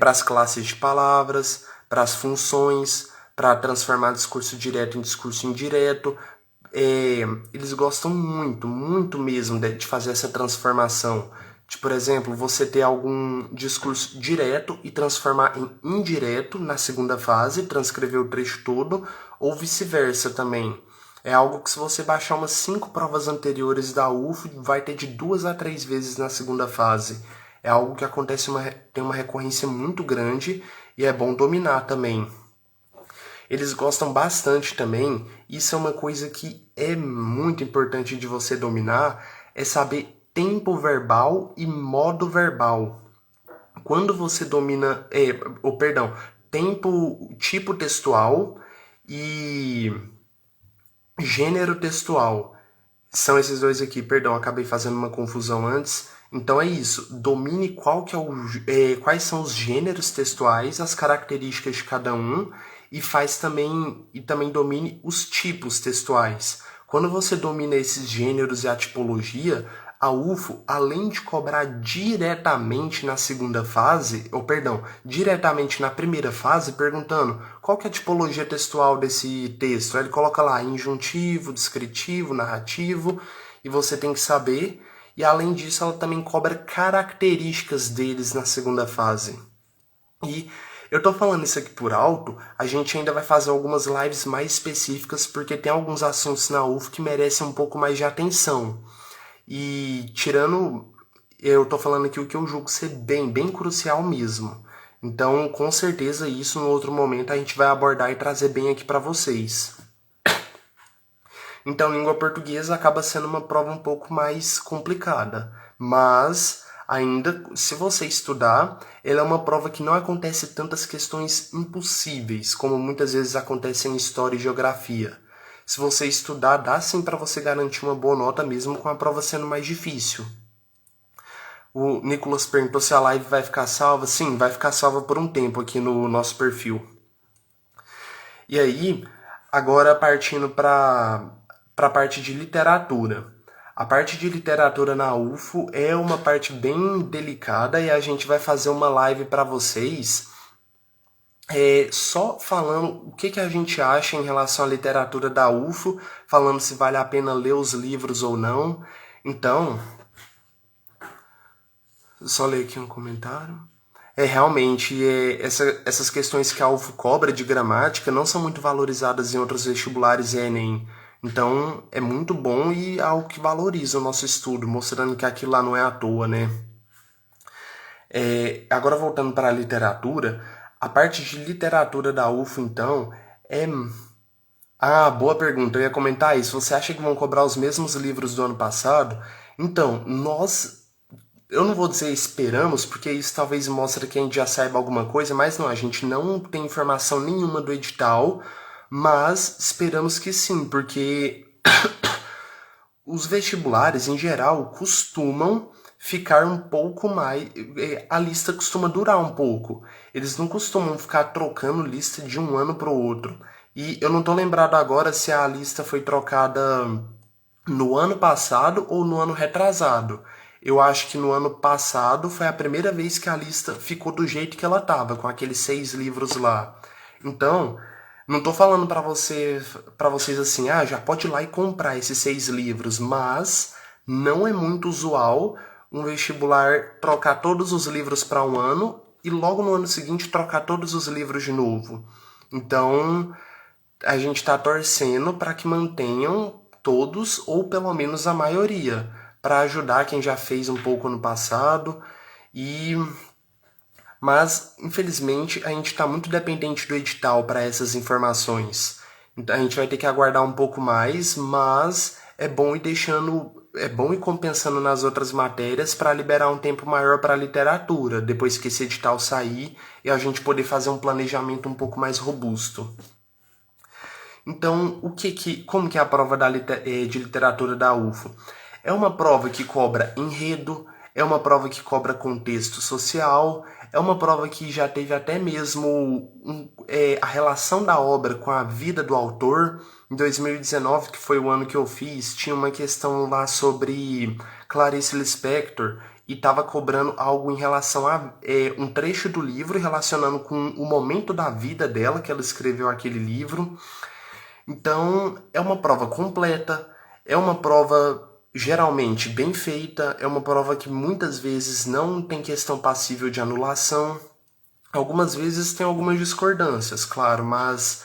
as classes de palavras, para as funções, para transformar discurso direto em discurso indireto. Eles gostam muito, muito mesmo de fazer essa transformação. De, por exemplo, você ter algum discurso direto e transformar em indireto na segunda fase, transcrever o trecho todo, ou vice-versa também. É algo que, se você baixar umas 5 provas anteriores da UFO, vai ter de 2 a 3 vezes na segunda fase. É algo que acontece, tem uma recorrência muito grande e é bom dominar também. Eles gostam bastante também, isso é uma coisa que é muito importante de você dominar, é saber tempo verbal e modo verbal. Quando você domina, tipo textual e gênero textual. São esses dois aqui, perdão, acabei fazendo uma confusão antes. Então é isso, domine quais são os gêneros textuais, as características de cada um e também domine os tipos textuais. Quando você domina esses gêneros e a tipologia, a UFO, além de cobrar diretamente na segunda fase, diretamente na primeira fase, perguntando qual que é a tipologia textual desse texto. Aí ele coloca lá injuntivo, descritivo, narrativo, e você tem que saber. E além disso, ela também cobra características deles na segunda fase. E eu tô falando isso aqui por alto, a gente ainda vai fazer algumas lives mais específicas, porque tem alguns assuntos na UFO que merecem um pouco mais de atenção. E tirando, eu tô falando aqui o que eu julgo ser bem crucial mesmo. Então, com certeza, isso no outro momento a gente vai abordar e trazer bem aqui para vocês. Então, língua portuguesa acaba sendo uma prova um pouco mais complicada, mas ainda, se você estudar, ela é uma prova que não acontece tantas questões impossíveis, como muitas vezes acontece em história e geografia. Se você estudar, dá sim para você garantir uma boa nota mesmo com a prova sendo mais difícil. O Nicolas perguntou se a live vai ficar salva. Sim, vai ficar salva por um tempo aqui no nosso perfil. E aí, agora partindo para a parte de literatura. A parte de literatura na UFO é uma parte bem delicada e a gente vai fazer uma live para vocês só falando o que a gente acha em relação à literatura da UFO, falando se vale a pena ler os livros ou não. Então, só ler aqui um comentário. Realmente, essas questões que a UFO cobra de gramática não são muito valorizadas em outros vestibulares e Enem. Então, é muito bom e é algo que valoriza o nosso estudo, mostrando que aquilo lá não é à toa, né? Agora, voltando para a literatura, a parte de literatura da UFO, então, é... Ah, boa pergunta, eu ia comentar isso. Você acha que vão cobrar os mesmos livros do ano passado? Então, eu não vou dizer esperamos, porque isso talvez mostre que a gente já saiba alguma coisa, mas não, a gente não tem informação nenhuma do edital, mas esperamos que sim, porque os vestibulares, em geral, costumam ficar um pouco mais... A lista costuma durar um pouco. Eles não costumam ficar trocando lista de um ano para o outro. E eu não tô lembrado agora se a lista foi trocada no ano passado ou no ano retrasado. Eu acho que no ano passado foi a primeira vez que a lista ficou do jeito que ela tava, com aqueles 6 livros lá. Então, não tô falando para vocês assim, já pode ir lá e comprar esses 6 livros, mas não é muito usual um vestibular trocar todos os livros para um ano e logo no ano seguinte trocar todos os livros de novo. Então, a gente está torcendo para que mantenham todos ou pelo menos a maioria, para ajudar quem já fez um pouco no passado. Mas, infelizmente, a gente está muito dependente do edital para essas informações. Então, a gente vai ter que aguardar um pouco mais, mas é bom ir compensando nas outras matérias para liberar um tempo maior para a literatura, depois que esse edital sair e a gente poder fazer um planejamento um pouco mais robusto. Então, como que é a prova de literatura da UFO? É uma prova que cobra enredo, é uma prova que cobra contexto social, É uma prova que já teve até mesmo a relação da obra com a vida do autor. Em 2019, que foi o ano que eu fiz, tinha uma questão lá sobre Clarice Lispector e estava cobrando algo em relação a um trecho do livro relacionando com o momento da vida dela que ela escreveu aquele livro. Então, é uma prova completa, é uma prova geralmente bem feita, é uma prova que muitas vezes não tem questão passível de anulação. Algumas vezes tem algumas discordâncias, claro, mas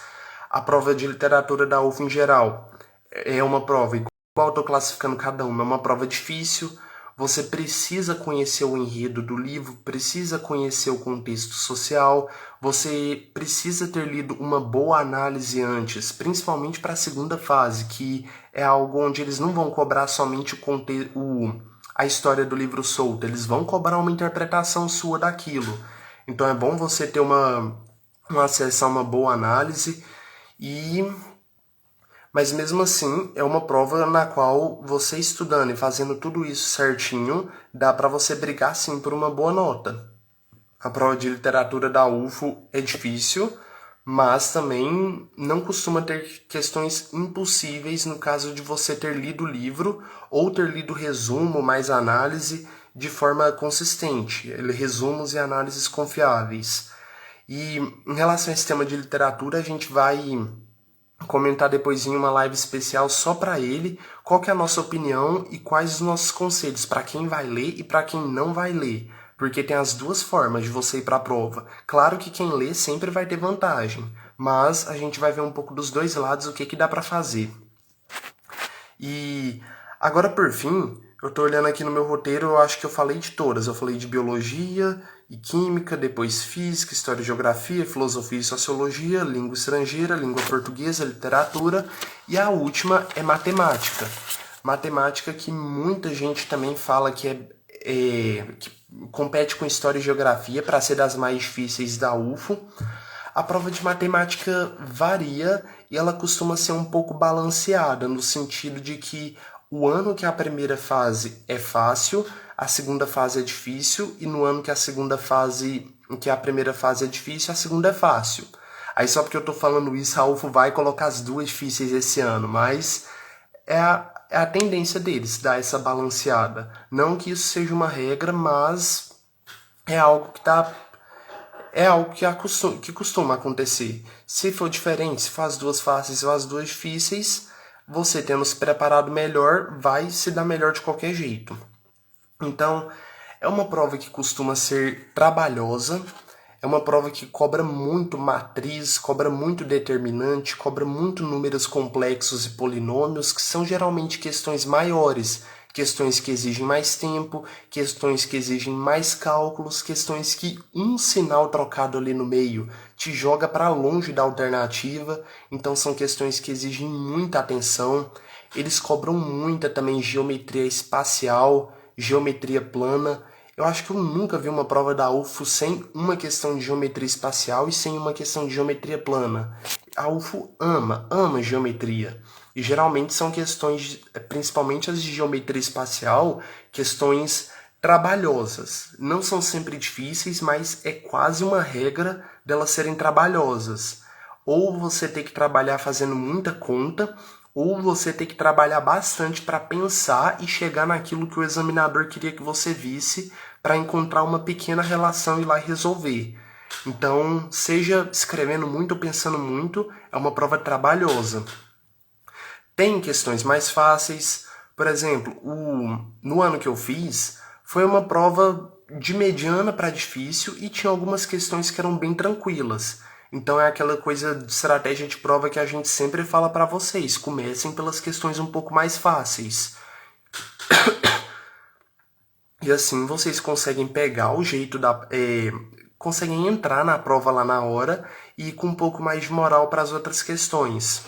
a prova de literatura da UF em geral é uma prova, igual eu estou classificando cada uma, é uma prova difícil. Você precisa conhecer o enredo do livro, precisa conhecer o contexto social, você precisa ter lido uma boa análise antes, principalmente para a segunda fase, que é algo onde eles não vão cobrar somente a história do livro solta, eles vão cobrar uma interpretação sua daquilo. Então é bom você ter um acesso a uma boa análise mas mesmo assim, é uma prova na qual você estudando e fazendo tudo isso certinho, dá para você brigar sim por uma boa nota. A prova de literatura da UFO é difícil, mas também não costuma ter questões impossíveis no caso de você ter lido o livro ou ter lido o resumo mais análise de forma consistente, resumos e análises confiáveis. E em relação a esse tema de literatura, a gente vai comentar depois em uma live especial só para ele, qual que é a nossa opinião e quais os nossos conselhos para quem vai ler e para quem não vai ler. Porque tem as duas formas de você ir para a prova. Claro que quem lê sempre vai ter vantagem, mas a gente vai ver um pouco dos dois lados o que dá para fazer. E agora, por fim, eu tô olhando aqui no meu roteiro, eu acho que eu falei de todas. Eu falei de biologia e química, depois física, história e geografia, filosofia e sociologia, língua estrangeira, língua portuguesa, literatura. E a última é matemática. Matemática que muita gente também fala que compete com história e geografia para ser das mais difíceis da UFO. A prova de matemática varia e ela costuma ser um pouco balanceada, no sentido de que o ano que a primeira fase é fácil, a segunda fase é difícil, e no ano que a primeira fase é difícil, a segunda é fácil. Aí só porque eu tô falando isso, a UFO vai colocar as duas difíceis esse ano, mas é a tendência deles, dar essa balanceada. Não que isso seja uma regra, mas é algo que costuma acontecer. Se for diferente, se for as duas fáceis ou as duas difíceis, você tendo se preparado melhor, vai se dar melhor de qualquer jeito. Então, é uma prova que costuma ser trabalhosa, é uma prova que cobra muito matriz, cobra muito determinante, cobra muito números complexos e polinômios, que são geralmente questões maiores, questões que exigem mais tempo, questões que exigem mais cálculos, questões que um sinal trocado ali no meio te joga para longe da alternativa, então são questões que exigem muita atenção. Eles cobram muita também geometria espacial, geometria plana. Eu acho que eu nunca vi uma prova da UFO sem uma questão de geometria espacial e sem uma questão de geometria plana. A UFO ama geometria. E geralmente são questões, principalmente as de geometria espacial, questões trabalhosas. Não são sempre difíceis, mas é quase uma regra delas serem trabalhosas. Ou você tem que trabalhar fazendo muita conta, ou você tem que trabalhar bastante para pensar e chegar naquilo que o examinador queria que você visse para encontrar uma pequena relação e ir lá resolver. Então, seja escrevendo muito ou pensando muito, é uma prova trabalhosa. Tem questões mais fáceis, por exemplo, no ano que eu fiz, foi uma prova de mediana para difícil e tinha algumas questões que eram bem tranquilas. Então é aquela coisa de estratégia de prova que a gente sempre fala para vocês. Comecem pelas questões um pouco mais fáceis. E assim vocês conseguem pegar o jeito conseguem entrar na prova lá na hora e ir com um pouco mais de moral para as outras questões.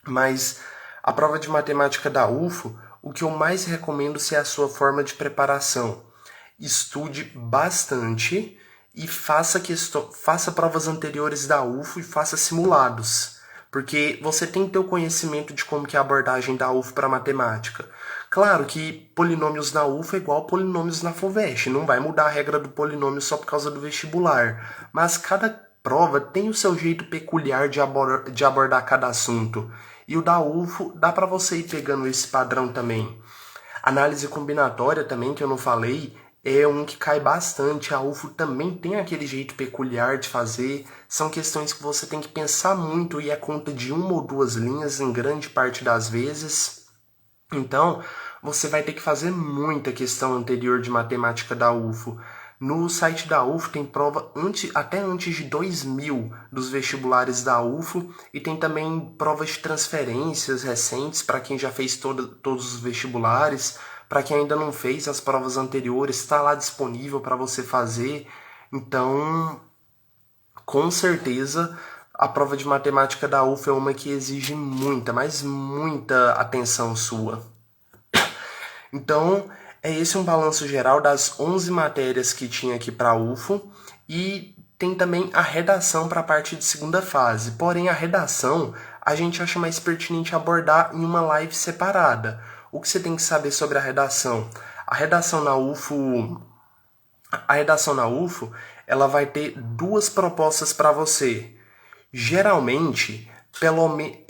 Mas a prova de matemática da UFO, o que eu mais recomendo é a sua forma de preparação. Estude bastante e faça provas anteriores da UFO e faça simulados. Porque você tem que ter o conhecimento de como que é a abordagem da UFO para matemática. Claro que polinômios na UFA é igual polinômios na FUVEST, não vai mudar a regra do polinômio só por causa do vestibular, mas cada prova tem o seu jeito peculiar de abordar cada assunto. E o da UFO dá para você ir pegando esse padrão também. Análise combinatória também, que eu não falei, é um que cai bastante. A UFO também tem aquele jeito peculiar de fazer. São questões que você tem que pensar muito e é conta de uma ou duas linhas em grande parte das vezes. Então, você vai ter que fazer muita questão anterior de matemática da UFO. No site da UFO tem prova até antes de 2000 dos vestibulares da UFO e tem também provas de transferências recentes para quem já fez todos os vestibulares. Para quem ainda não fez as provas anteriores, está lá disponível para você fazer. Então, com certeza, a prova de matemática da UFO é uma que exige muita, mas muita atenção sua. Então, é esse um balanço geral das 11 matérias que tinha aqui para a UFO e tem também a redação para a parte de segunda fase. Porém, a redação a gente acha mais pertinente abordar em uma live separada. O que você tem que saber sobre a redação? A redação na UFO, ela vai ter duas propostas para você. Geralmente,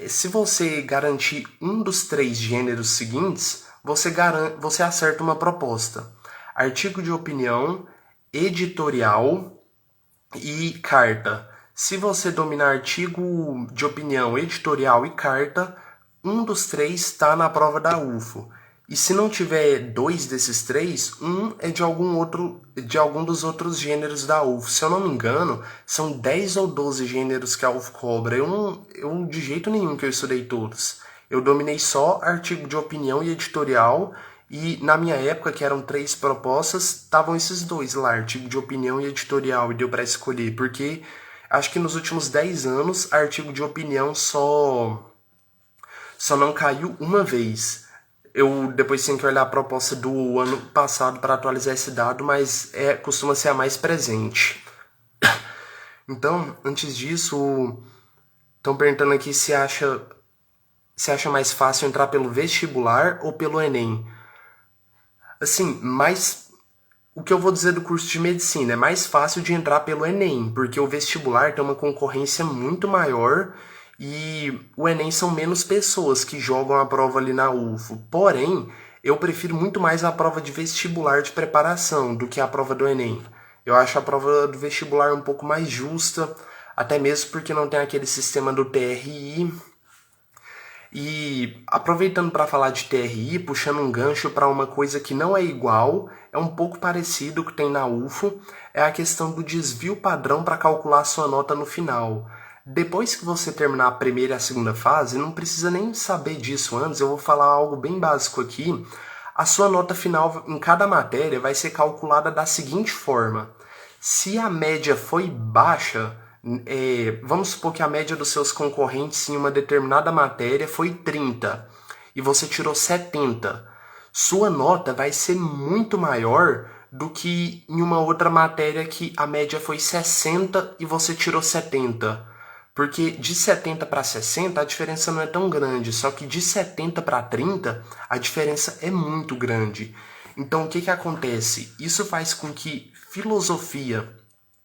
se você garantir um dos 3 gêneros seguintes, você acerta uma proposta. Artigo de opinião, editorial e carta. Se você dominar artigo de opinião, editorial e carta, um dos 3 está na prova da UFO. E se não tiver 2 desses 3, um é de algum dos outros gêneros da UFO. Se eu não me engano, são 10 ou 12 gêneros que a UFO cobra. Eu de jeito nenhum que eu estudei todos. Eu dominei só artigo de opinião e editorial, e na minha época, que eram 3 propostas, estavam esses 2 lá, artigo de opinião e editorial, e deu para escolher, porque acho que nos últimos 10 anos, artigo de opinião só não caiu uma vez. Eu depois tenho que olhar a proposta do ano passado para atualizar esse dado, mas costuma ser a mais presente. Então, antes disso, estão perguntando aqui se acha mais fácil entrar pelo vestibular ou pelo Enem. Assim, o que eu vou dizer do curso de medicina é mais fácil de entrar pelo Enem, porque o vestibular tem uma concorrência muito maior e o Enem são menos pessoas que jogam a prova ali na UFO. Porém, eu prefiro muito mais a prova de vestibular de preparação do que a prova do Enem. Eu acho a prova do vestibular um pouco mais justa, até mesmo porque não tem aquele sistema do TRI. E aproveitando para falar de TRI, puxando um gancho para uma coisa que não é igual, é um pouco parecido o que tem na UFO, é a questão do desvio padrão para calcular a sua nota no final. Depois que você terminar a primeira e a segunda fase, não precisa nem saber disso antes, eu vou falar algo bem básico aqui. A sua nota final em cada matéria vai ser calculada da seguinte forma. Se a média foi baixa, vamos supor que a média dos seus concorrentes em uma determinada matéria foi 30 e você tirou 70. Sua nota vai ser muito maior do que em uma outra matéria que a média foi 60 e você tirou 70. Porque de 70 para 60 a diferença não é tão grande, só que de 70 para 30 a diferença é muito grande. Então o que acontece? Isso faz com que filosofia,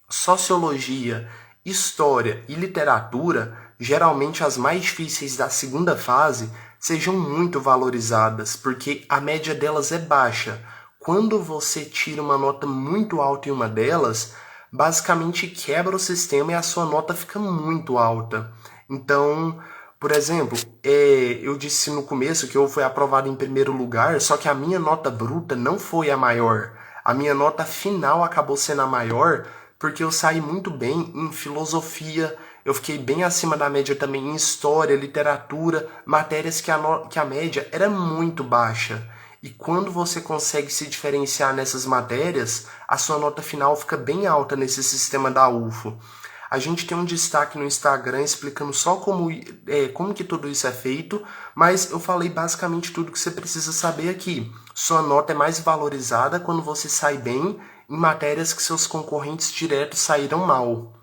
sociologia, história e literatura, geralmente as mais difíceis da segunda fase, sejam muito valorizadas, porque a média delas é baixa. Quando você tira uma nota muito alta em uma delas, basicamente quebra o sistema e a sua nota fica muito alta. Então, por exemplo, eu disse no começo que eu fui aprovado em primeiro lugar, só que a minha nota bruta não foi a maior. A minha nota final acabou sendo a maior porque eu saí muito bem em filosofia, eu fiquei bem acima da média também em história, literatura, matérias que a média era muito baixa. E quando você consegue se diferenciar nessas matérias, a sua nota final fica bem alta nesse sistema da UFO. A gente tem um destaque no Instagram explicando só como que tudo isso é feito, mas eu falei basicamente tudo que você precisa saber aqui. Sua nota é mais valorizada quando você sai bem em matérias que seus concorrentes diretos saíram mal.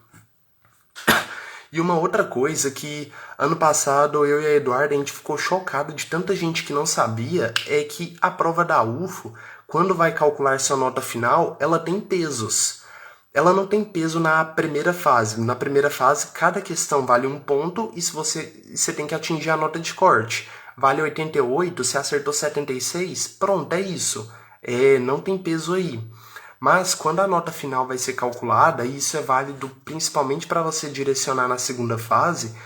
E uma outra coisa que ano passado eu e a Eduarda a gente ficou chocado de tanta gente que não sabia é que a prova da UFO, quando vai calcular sua nota final, ela tem pesos. Ela não tem peso na primeira fase. Na primeira fase, cada questão vale um ponto e se você tem que atingir a nota de corte. Vale 88, se acertou 76, pronto, é isso. Não tem peso aí. Mas quando a nota final vai ser calculada, e isso é válido principalmente para você direcionar na segunda fase,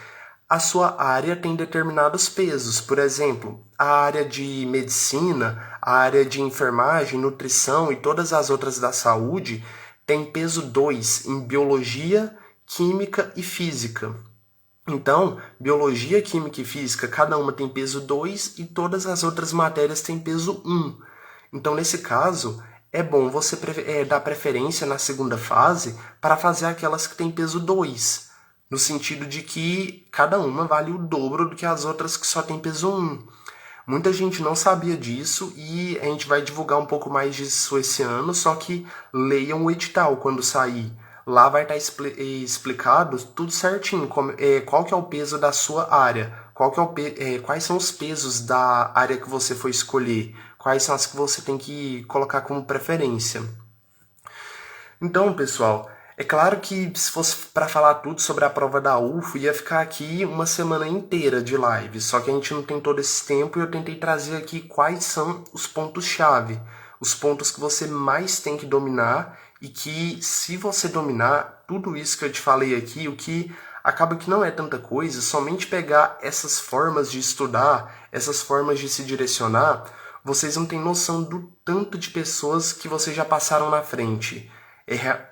a sua área tem determinados pesos. Por exemplo, a área de medicina, a área de enfermagem, nutrição e todas as outras da saúde tem peso 2 em biologia, química e física. Então, biologia, química e física, cada uma tem peso 2 e todas as outras matérias têm peso 1. Então, nesse caso, é bom você dar preferência na segunda fase para fazer aquelas que têm peso 2, no sentido de que cada uma vale o dobro do que as outras que só têm peso 1. Muita gente não sabia disso e a gente vai divulgar um pouco mais disso esse ano, só que leiam o edital quando sair. Lá vai estar explicado tudo certinho, qual que é o peso da sua área, quais são os pesos da área que você for escolher, quais são as que você tem que colocar como preferência. Então, pessoal, é claro que se fosse para falar tudo sobre a prova da UFO, ia ficar aqui uma semana inteira de live. Só que a gente não tem todo esse tempo e eu tentei trazer aqui quais são os pontos-chave, os pontos que você mais tem que dominar e que, se você dominar tudo isso que eu te falei aqui, o que acaba que não é tanta coisa, somente pegar essas formas de estudar, essas formas de se direcionar, vocês não têm noção do tanto de pessoas que vocês já passaram na frente.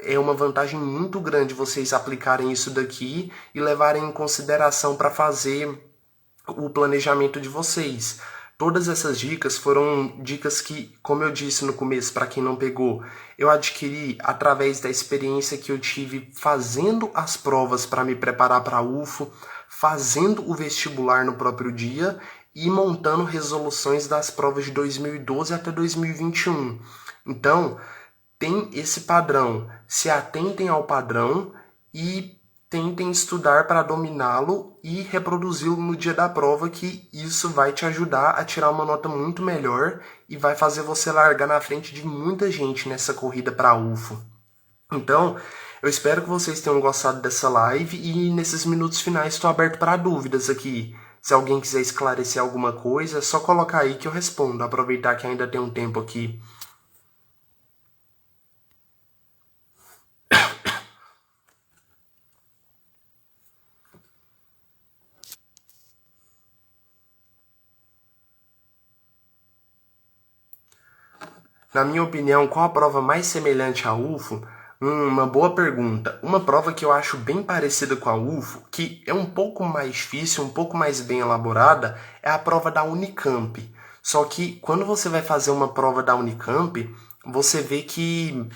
É uma vantagem muito grande vocês aplicarem isso daqui e levarem em consideração para fazer o planejamento de vocês. Todas essas dicas foram dicas que, como eu disse no começo, para quem não pegou, eu adquiri através da experiência que eu tive fazendo as provas para me preparar para a UFO, fazendo o vestibular no próprio dia e montando resoluções das provas de 2012 até 2021. Então, tem esse padrão. Se atentem ao padrão e tentem estudar para dominá-lo e reproduzi-lo no dia da prova, que isso vai te ajudar a tirar uma nota muito melhor e vai fazer você largar na frente de muita gente nessa corrida para a UFO. Então, eu espero que vocês tenham gostado dessa live e nesses minutos finais estou aberto para dúvidas aqui. Se alguém quiser esclarecer alguma coisa, é só colocar aí que eu respondo. Aproveitar que ainda tem um tempo aqui. Na minha opinião, qual a prova mais semelhante à UFO? Uma boa pergunta. Uma prova que eu acho bem parecida com a UFO, que é um pouco mais difícil, um pouco mais bem elaborada, é a prova da Unicamp. Só que quando você vai fazer uma prova da Unicamp, você vê que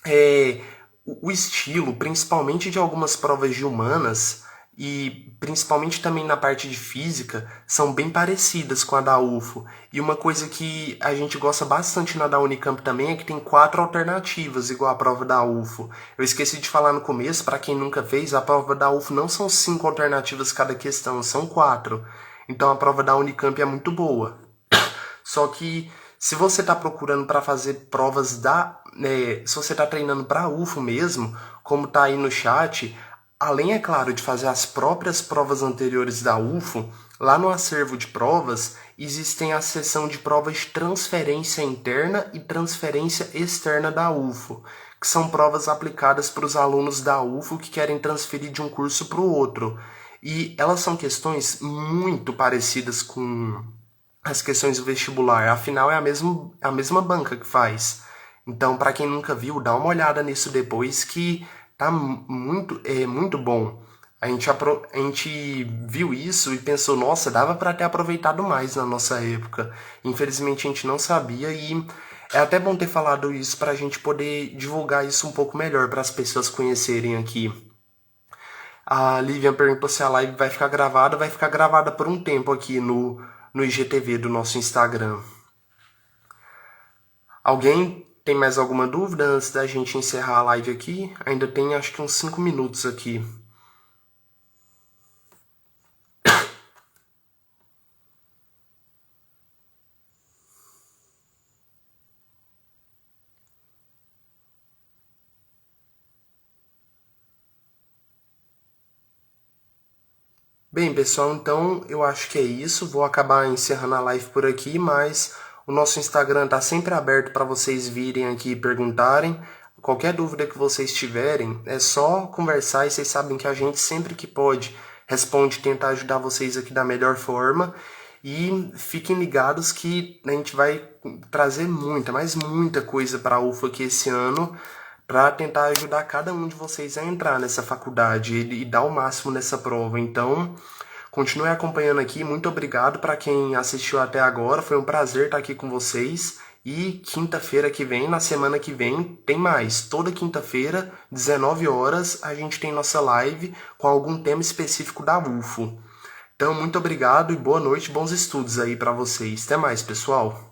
é, o estilo, principalmente de algumas provas de humanas e principalmente também na parte de física, são bem parecidas com a da UFO. E uma coisa que a gente gosta bastante na da Unicamp também é que tem 4 alternativas, igual a prova da UFO. Eu esqueci de falar no começo, para quem nunca fez, a prova da UFO não são 5 alternativas cada questão, são 4. Então a prova da Unicamp é muito boa. Só que se você está procurando para fazer provas se você está treinando para a UFO mesmo, como está aí no chat, além, é claro, de fazer as próprias provas anteriores da UFO, lá no acervo de provas existem a seção de provas de transferência interna e transferência externa da UFO, que são provas aplicadas para os alunos da UFO que querem transferir de um curso para o outro. E elas são questões muito parecidas com as questões do vestibular. Afinal, é a mesma banca que faz. Então, para quem nunca viu, dá uma olhada nisso depois que tá muito bom. A gente viu isso e pensou, nossa, dava para ter aproveitado mais na nossa época. Infelizmente, a gente não sabia e é até bom ter falado isso para a gente poder divulgar isso um pouco melhor para as pessoas conhecerem aqui. A Lívia perguntou se a live vai ficar gravada por um tempo aqui no IGTV do nosso Instagram. Alguém tem mais alguma dúvida antes da gente encerrar a live aqui? Ainda tem acho que uns 5 minutos aqui. Bem, pessoal, então eu acho que é isso. Vou acabar encerrando a live por aqui, mas o nosso Instagram tá sempre aberto para vocês virem aqui e perguntarem. Qualquer dúvida que vocês tiverem, é só conversar e vocês sabem que a gente sempre que pode responde, tenta ajudar vocês aqui da melhor forma. E fiquem ligados que a gente vai trazer muita, mas muita coisa para a UFO aqui esse ano, para tentar ajudar cada um de vocês a entrar nessa faculdade e dar o máximo nessa prova. Então, continue acompanhando aqui. Muito obrigado para quem assistiu até agora. Foi um prazer estar aqui com vocês. E quinta-feira que vem, na semana que vem, tem mais. Toda quinta-feira, 19 horas, a gente tem nossa live com algum tema específico da UFO. Então, muito obrigado e boa noite, bons estudos aí para vocês. Até mais, pessoal.